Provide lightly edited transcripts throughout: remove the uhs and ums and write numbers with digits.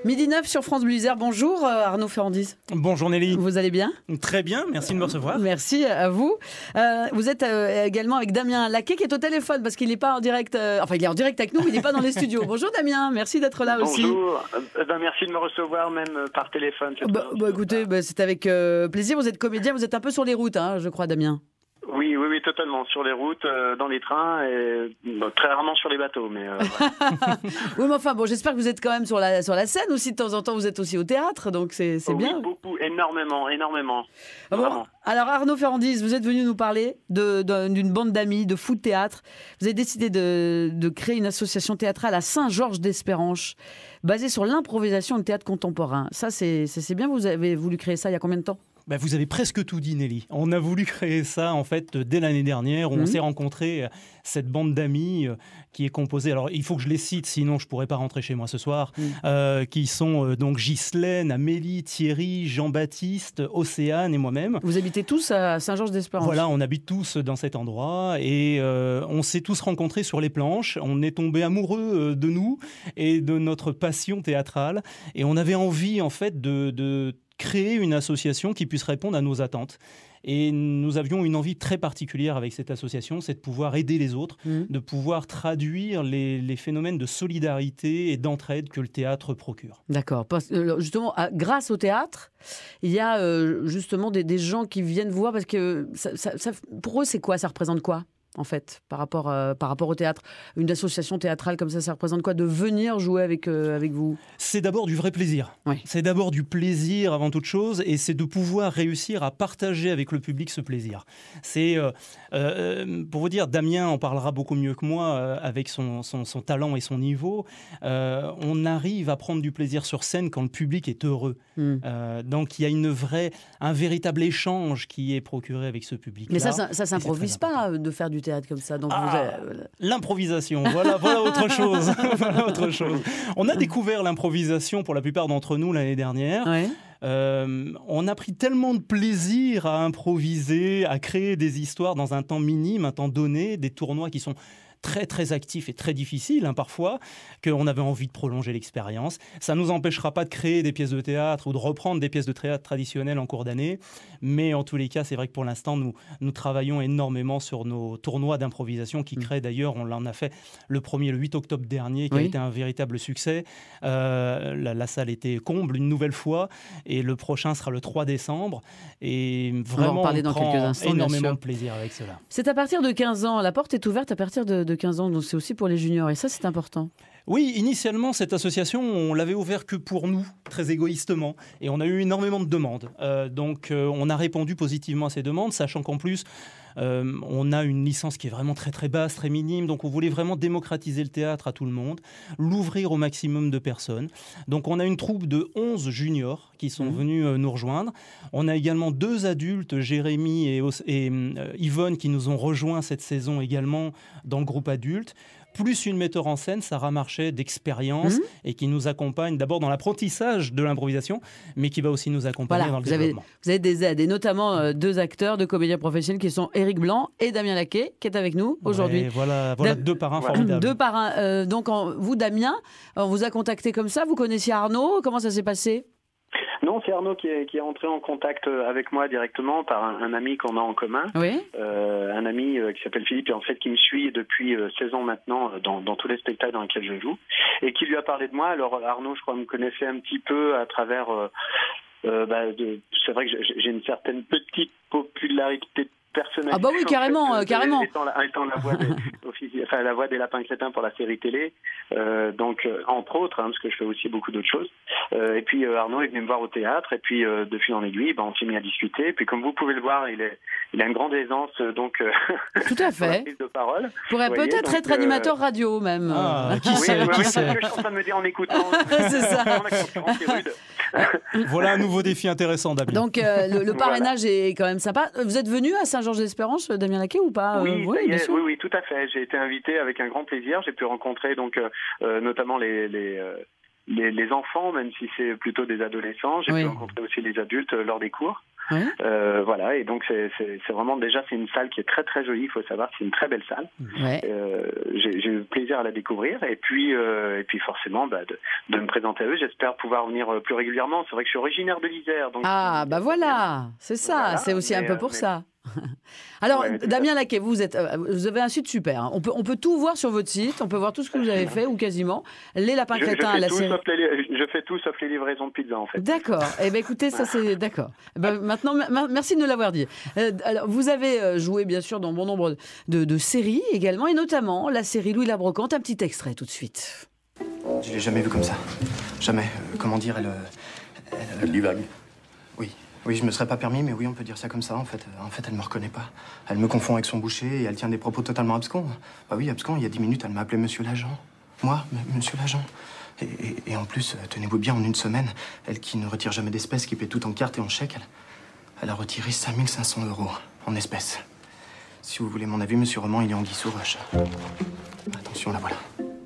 Midi 9 sur France Bleu Isère. Bonjour Arnaud Ferrandis. Bonjour Nelly. Vous allez bien ? Très bien, merci de me recevoir. Merci à vous. Vous êtes également avec Damien Laquet qui est au téléphone parce qu'il n'est pas en direct. Enfin, il est en direct avec nous, mais il n'est pas dans les studios. Bonjour Damien, merci d'être là aussi. Bonjour, merci de me recevoir même par téléphone. Écoutez, c'est avec plaisir. Vous êtes comédien, vous êtes un peu sur les routes, je crois Damien. Oui, totalement. Sur les routes, dans les trains et très rarement sur les bateaux. Mais, oui, mais enfin, j'espère que vous êtes quand même sur la scène aussi. De temps en temps, vous êtes aussi au théâtre, donc c'est bien. Oui, beaucoup, énormément. Bon, alors Arnaud Ferrandis, vous êtes venu nous parler d'une bande d'amis de foot théâtre. Vous avez décidé de créer une association théâtrale à Saint-Georges d'Espéranche, basée sur l'improvisation et le théâtre contemporain. Ça, c'est bien. Vous avez voulu créer ça il y a combien de temps ? Vous avez presque tout dit Nelly. On a voulu créer ça en fait dès l'année dernière où on s'est rencontré cette bande d'amis qui est composée, alors il faut que je les cite sinon je ne pourrais pas rentrer chez moi ce soir, qui sont donc Ghislaine, Amélie, Thierry, Jean-Baptiste, Océane et moi-même. Vous habitez tous à Saint-Georges-d'Espéranche ? Voilà, on habite tous dans cet endroit et on s'est tous rencontrés sur les planches. On est tombés amoureux de nous et de notre passion théâtrale et on avait envie en fait de créer une association qui puisse répondre à nos attentes. Et nous avions une envie très particulière avec cette association, c'est de pouvoir aider les autres, de pouvoir traduire les phénomènes de solidarité et d'entraide que le théâtre procure. D'accord. Justement, grâce au théâtre, il y a justement des gens qui viennent voir, parce que pour eux, c'est quoi ? Ça représente quoi ? En fait, par rapport au théâtre. Une association théâtrale comme ça représente quoi de venir jouer avec vous ? C'est d'abord du vrai plaisir. Oui. C'est d'abord du plaisir avant toute chose et c'est de pouvoir réussir à partager avec le public ce plaisir. C'est, pour vous dire, Damien en parlera beaucoup mieux que moi avec son talent et son niveau. On arrive à prendre du plaisir sur scène quand le public est heureux. Donc il y a un véritable échange qui est procuré avec ce public-là. Mais ça s'improvise pas de faire du théâtre comme ça. Donc l'improvisation, voilà autre chose. Voilà autre chose. On a découvert l'improvisation pour la plupart d'entre nous l'année dernière. Ouais. On a pris tellement de plaisir à improviser, à créer des histoires dans un temps minime, un temps donné, des tournois qui sont très très actifs et très difficiles parfois, qu'on avait envie de prolonger l'expérience. Ça ne nous empêchera pas de créer des pièces de théâtre ou de reprendre des pièces de théâtre traditionnelles en cours d'année, mais en tous les cas, c'est vrai que pour l'instant, nous travaillons énormément sur nos tournois d'improvisation qui créent d'ailleurs, on en a fait le premier le 8 octobre dernier, qui a été un véritable succès. La salle était comble une nouvelle fois et le prochain sera le 3 décembre. Et vraiment, on va en parler dans quelques instants, énormément de plaisir avec cela. C'est à partir de 15 ans, la porte est ouverte à partir de 15 ans, donc c'est aussi pour les juniors et ça c'est important. Oui, initialement, cette association, on l'avait ouverte que pour nous, très égoïstement, et on a eu énormément de demandes. Donc, on a répondu positivement à ces demandes, sachant qu'en plus, on a une licence qui est vraiment très très basse, très minime, donc on voulait vraiment démocratiser le théâtre à tout le monde, l'ouvrir au maximum de personnes. Donc, on a une troupe de 11 juniors qui sont venus nous rejoindre. On a également 2 adultes, Jérémy et Yvonne, qui nous ont rejoints cette saison également dans le groupe adulte. Plus une metteur en scène, Sarah Marchais, d'expérience et qui nous accompagne d'abord dans l'apprentissage de l'improvisation, mais qui va aussi nous accompagner dans le développement. Vous avez des aides, et notamment 2 acteurs, 2 comédiens professionnels qui sont Éric Blanc et Damien Laquet, qui est avec nous aujourd'hui. Voilà 2 parrains formidables. 2 parrains. Donc, vous, Damien, on vous a contacté comme ça, vous connaissiez Arnaud, comment ça s'est passé ? Non, c'est Arnaud qui est entré en contact avec moi directement par un ami qu'on a en commun. Oui. Un ami qui s'appelle Philippe et en fait qui me suit depuis 16 ans maintenant dans tous les spectacles dans lesquels je joue et qui lui a parlé de moi. Alors Arnaud, je crois, me connaissait un petit peu à travers... c'est vrai que j'ai une certaine petite popularité personnelle. Ah bah oui, carrément, carrément. Étant la voix des Lapins Crétins pour la série télé, donc entre autres, parce que je fais aussi beaucoup d'autres choses. Et puis Arnaud est venu me voir au théâtre, et puis de fil en aiguille, on s'est mis à discuter. Et puis comme vous pouvez le voir, il a une grande aisance, donc tout à fait. la prise de parole. Pourrait peut-être être animateur radio même. Qui sait, c'est ce que je suis en train de me dire en écoutant. C'est ça. La concurrence est rude. Voilà un nouveau défi intéressant, Damien. Donc le parrainage est quand même sympa. Vous êtes venu à Saint-Georges-d'Espéranche, Damien Laquet, ou pas ? Oui, tout à fait. J'ai été invité avec un grand plaisir. J'ai pu rencontrer donc notamment les les enfants, même si c'est plutôt des adolescents. J'ai pu rencontrer aussi les adultes lors des cours. Oui. Voilà, et donc c'est vraiment déjà c'est une salle qui est très très jolie. Il faut savoir que c'est une très belle salle. Ouais. J'ai eu plaisir à la découvrir et puis forcément de me présenter à eux. J'espère pouvoir venir plus régulièrement. C'est vrai que je suis originaire de l'Isère. Donc voilà, c'est ça. Voilà, c'est aussi un peu pour ça. Alors, Damien Laquet, vous avez un site super. Hein. On peut tout voir sur votre site. On peut voir tout ce que vous avez fait, ou quasiment. Les lapins crétins à la série. Je fais tout sauf les livraisons de pizza, en fait. D'accord. Eh bien, écoutez, ça c'est d'accord. Maintenant, merci de nous l'avoir dit. Alors, vous avez joué, bien sûr, dans bon nombre de séries également, et notamment la série Louis la Brocante. Un petit extrait tout de suite. Je l'ai jamais vue comme ça. Jamais. Comment dire, elle divague. Oui, je me serais pas permis, mais oui, on peut dire ça comme ça, en fait. En fait, elle me reconnaît pas. Elle me confond avec son boucher et elle tient des propos totalement abscons. Bah oui, abscons, il y a 10 minutes, elle m'a appelé Monsieur l'Agent. Moi, Monsieur l'Agent. Et en plus, tenez-vous bien, en une semaine, elle qui ne retire jamais d'espèces, qui paie tout en carte et en chèque, elle a retiré 5 500 € en espèces. Si vous voulez mon avis, Monsieur Roman, il est anguille sous roche. Attention, la voilà.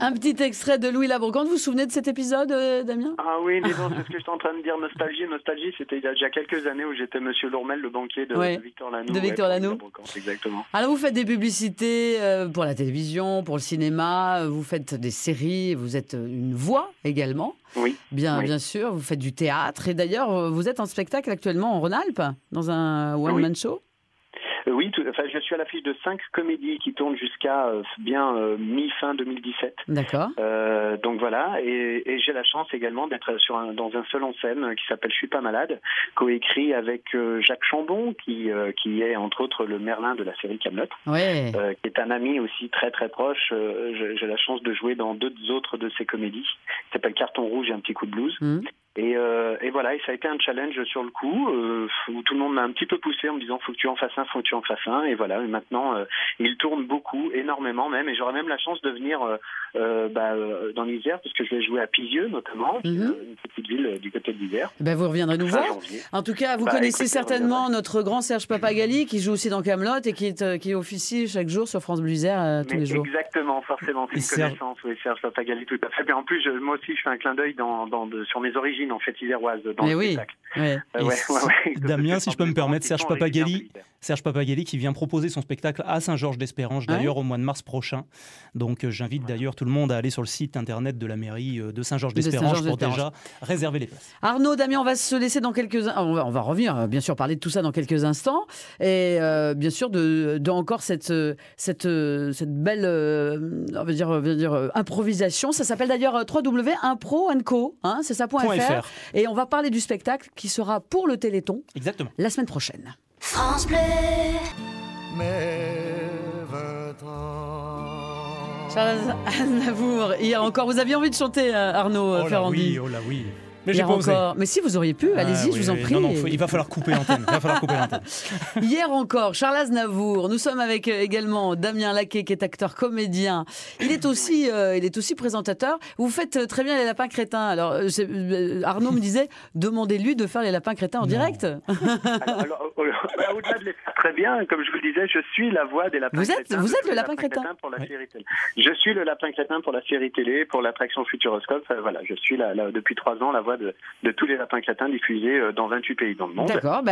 Un petit extrait de Louis la Brocante. Vous vous souvenez de cet épisode, Damien? Ah oui, disons, c'est ce que j'étais en train de dire. Nostalgie, c'était il y a déjà quelques années où j'étais Monsieur Lourmel, le banquier de Victor Lanoux. De Victor Lanoux. Exactement. Alors, vous faites des publicités pour la télévision, pour le cinéma, vous faites des séries, vous êtes une voix également. Oui. Bien sûr, vous faites du théâtre. Et d'ailleurs, vous êtes en spectacle actuellement en Rhône-Alpes, dans un one-man show. Oui, je suis à l'affiche de 5 comédies qui tournent jusqu'à mi-fin 2017. D'accord. Donc voilà, et j'ai la chance également d'être dans un seul en scène qui s'appelle Je suis pas malade, coécrit avec Jacques Chambon, qui est entre autres le Merlin de la série Kaamelott, qui est un ami aussi très très proche. J'ai la chance de jouer dans 2 autres de ses comédies, qui s'appelle Carton rouge et Un petit coup de blues. Et voilà, et ça a été un challenge sur le coup, où tout le monde m'a un petit peu poussé en me disant faut que tu en fasses un, et voilà, et maintenant il tourne beaucoup, énormément même, et j'aurai même la chance de venir dans l'Isère, parce que je vais jouer à Pisieux notamment, une petite ville du côté de l'Isère. Vous reviendrez nous voir. En tout cas, vous connaissez certainement notre grand Serge Papagali, qui joue aussi dans Kaamelott et qui officie chaque jour sur France Bleu Isère tous les jours. Exactement, forcément, c'est une connaissance, oui, Serge Papagali, tout à fait. Mais en plus, moi aussi, je fais un clin d'œil sur mes origines, en fait, iséroises, dans le spectacle. Damien, si je peux me permettre, Serge Papagali qui vient proposer son spectacle à Saint-Georges-d'Esperance, d'ailleurs au mois de mars prochain. Donc j'invite d'ailleurs tout le monde à aller sur le site internet de la mairie de Saint-Georges-d'Esperance pour déjà réserver les places. Arnaud, Damien, on va se laisser dans quelques... On va revenir, bien sûr, parler de tout ça dans quelques instants. Et bien sûr, de encore cette belle on va dire, improvisation. Ça s'appelle d'ailleurs www.impro&co, c'est ça.fr. Et on va parler du spectacle qui sera pour le Téléthon. Exactement. La semaine prochaine. France Bleu. Mais 20 ans. Charles Aznavour, hier encore, vous aviez envie de chanter, Arnaud Ferrandi. Oh là oui. Mais j'ai pas osé. Mais si, vous auriez pu, allez-y, je vous en prie. Non, il va falloir couper l'antenne. Hier encore, Charles Aznavour. Nous sommes avec également Damien Laquet, qui est acteur comédien. Il est aussi présentateur. Vous faites très bien les lapins crétins. Alors, Arnaud me disait, demandez-lui de faire les lapins crétins en direct. Alors, au-delà de les faire très bien, comme je vous le disais, je suis la voix des lapins crétins. Vous êtes le lapin crétin pour la série télé. Je suis le lapin crétin pour la série télé, pour l'attraction Futuroscope. Voilà, je suis là depuis 3 ans la voix de tous les lapins crétins diffusés dans 28 pays dans le monde. D'accord,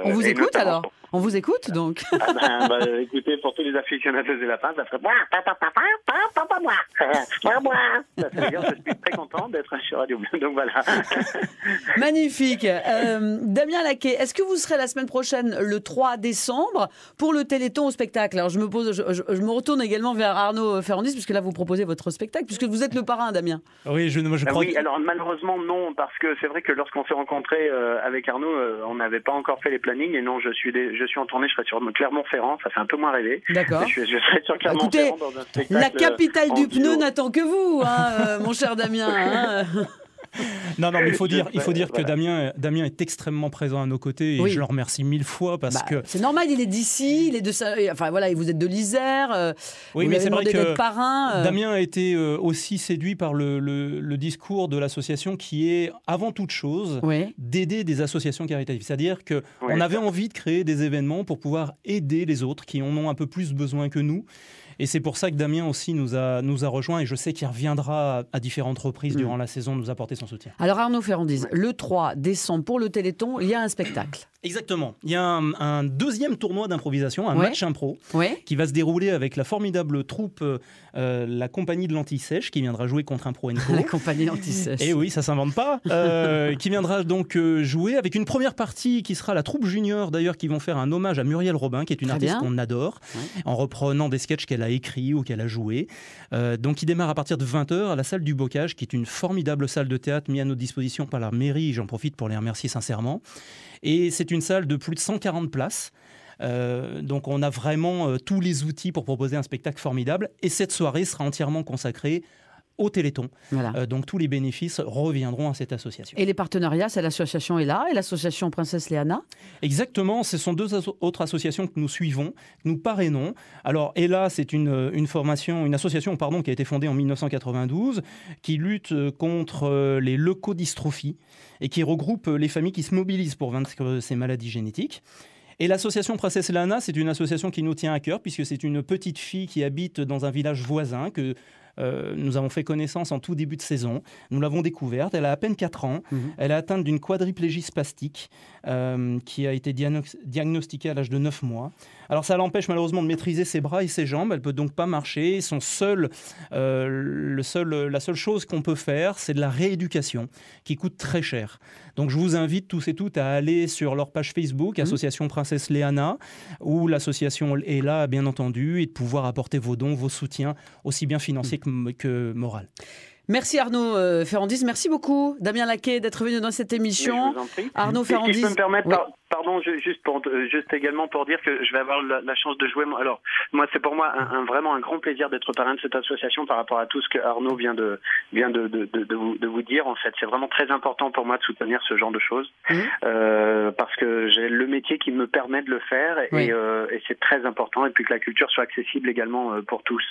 on vous écoute alors. On vous écoute donc. Écoutez, pour tous les aficionados des lapins, ça ferait je suis très content d'être sur Radio Bleu, donc voilà. Magnifique. Damien Laquet, est-ce que vous serez la semaine prochaine, le 3 décembre, pour le Téléthon au spectacle? Alors je me retourne également vers Arnaud Ferrandis, puisque là vous proposez votre spectacle, puisque vous êtes le parrain, Damien. Oui, je crois. Oui, alors malheureusement non, parce que c'est vrai que lorsqu'on s'est rencontrés avec Arnaud, on n'avait pas encore fait les plannings, et non, je suis en tournée, je serai sur Clermont-Ferrand, ça fait un peu moins rêver. D'accord. Je serai sur Clermont-Ferrand dans un spectacle. La capitale du pneu n'attend que vous, mon cher Damien. Non, mais il faut dire que Damien est extrêmement présent à nos côtés et je le remercie 1000 fois parce que... C'est normal, il est d'ici, il est de ça. Enfin voilà, vous êtes de l'Isère. Oui, mais c'est vrai que parrain. Damien a été aussi séduit par le discours de l'association qui est avant toute chose d'aider des associations caritatives. C'est-à-dire que on avait envie de créer des événements pour pouvoir aider les autres qui en ont un peu plus besoin que nous. Et c'est pour ça que Damien aussi nous a rejoints, et je sais qu'il reviendra à différentes reprises durant la saison nous apporter son soutien. Alors Arnaud Ferrandis, le 3 décembre pour le Téléthon, il y a un spectacle. Exactement. Il y a un deuxième tournoi d'improvisation, un match impro, qui va se dérouler avec la formidable troupe, la compagnie de l'Anti-Sèche, qui viendra jouer contre Impro & Co. La compagnie de l'Anti-Sèche. Et oui, ça s'invente pas. Qui viendra donc jouer avec une première partie qui sera la troupe junior, d'ailleurs, qui vont faire un hommage à Muriel Robin, qui est une artiste qu'on adore, en reprenant des sketchs qu'elle a écrits ou qu'elle a joués. Donc, il démarre à partir de 20h à la salle du Bocage, qui est une formidable salle de théâtre mise à notre disposition par la mairie. J'en profite pour les remercier sincèrement. Et c'est une salle de plus de 140 places. Donc on a vraiment tous les outils pour proposer un spectacle formidable. Et cette soirée sera entièrement consacrée au Téléthon. Voilà. Donc tous les bénéfices reviendront à cette association. Et les partenariats, c'est l'association Ella et l'association Princesse Léana. Exactement, ce sont deux autres associations que nous suivons, que nous parrainons. Alors Ella, c'est une association qui a été fondée en 1992, qui lutte contre les leucodystrophies et qui regroupe les familles qui se mobilisent pour vaincre ces maladies génétiques. Et l'association Princesse Léana, c'est une association qui nous tient à cœur, puisque c'est une petite fille qui habite dans un village voisin que nous avons fait connaissance en tout début de saison. Nous l'avons découverte. Elle a à peine 4 ans. Elle est atteinte d'une quadriplégie spastique qui a été diagnostiquée à l'âge de 9 mois. Alors ça l'empêche malheureusement de maîtriser ses bras et ses jambes. Elle ne peut donc pas marcher. La seule chose qu'on peut faire, c'est de la rééducation qui coûte très cher. Donc je vous invite tous et toutes à aller sur leur page Facebook, Association Princesse Léana, ou l'association Ella, bien entendu, et de pouvoir apporter vos dons, vos soutiens, aussi bien financiers que moral. Merci Arnaud Ferrandis, merci beaucoup Damien Laquet d'être venu dans cette émission. Arnaud Ferrandis. Si je peux me permettre, juste également pour dire que je vais avoir la chance de jouer. Alors moi, c'est pour moi vraiment un grand plaisir d'être parrain de cette association par rapport à tout ce que Arnaud vient de vous dire. En fait, c'est vraiment très important pour moi de soutenir ce genre de choses parce que j'ai le métier qui me permet de le faire et c'est très important. Et puis que la culture soit accessible également pour tous.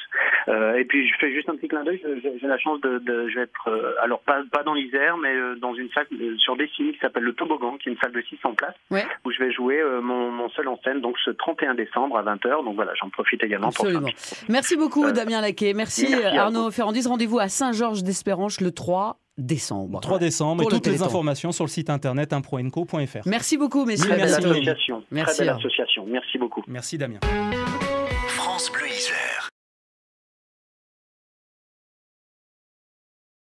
Et puis je fais juste un petit clin d'œil. J'ai la chance je vais être alors pas dans l'Isère, mais dans une salle sur Dessigny qui s'appelle le Toboggan, qui est une salle de 600 places, où je vais jouer mon seul en scène, donc ce 31 décembre à 20h. Donc voilà, j'en profite également. Absolument. Pour ça. Merci beaucoup Damien Laquet. Merci Arnaud Ferrandis. Rendez-vous à Saint-Georges-d'Espéranche le 3 décembre. 3 décembre, et toutes les informations sur le site internet impro&co.fr. Merci beaucoup, messieurs. Très belle association. Merci beaucoup. Merci Damien. France Bleu Isère.